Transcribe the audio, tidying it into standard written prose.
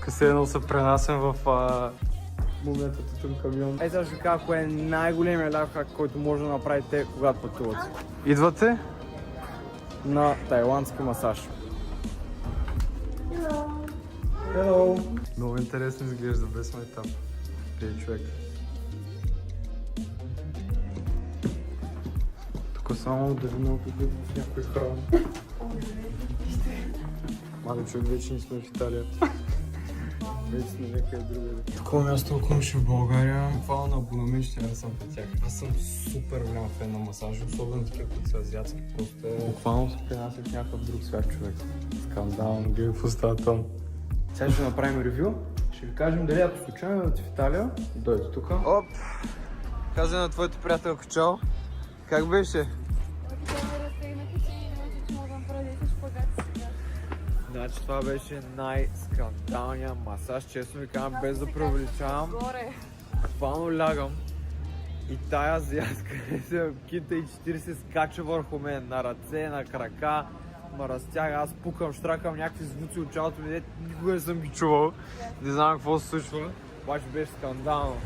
Тук се едно се пренасям в момента тутун камион. Ей, сега ще ви кажа, кое е най-големият лайфхак, който може да направите, когато пътувате. Идвате? На тайландски масаж. Hello. Много интересно изглежда без майтап. Пие човек. Тук само да ви много в някой храм. Мале човек, вече не сме в Италия. Вече сме някъде другаде. Такова място, ако имаше в България, буквално на абонамент ще не съм при тях. Аз съм супер голям фен на масажи, особено такива, които са азиатски. Просто буквално се пренася в някакъв друг свят човек. Скандално, гледай в устата там. Сега ще направим ревю. Ще ви кажем дали ако случайно идвате в Италия, дойдете тук. Оп! Каза на твоето приятелка чао. Как беше? Значи това беше най-скандалният масаж, честно ви казвам, без да преувеличавам. Буквално лягам и тая азиатка кинта и 40 скача върху мен на ръце, на крака, ма разтяга, аз пукам, штракам някакви звуци от чалото ми, никога не съм ги чувал. Не знам какво се случва, обаче беше скандално.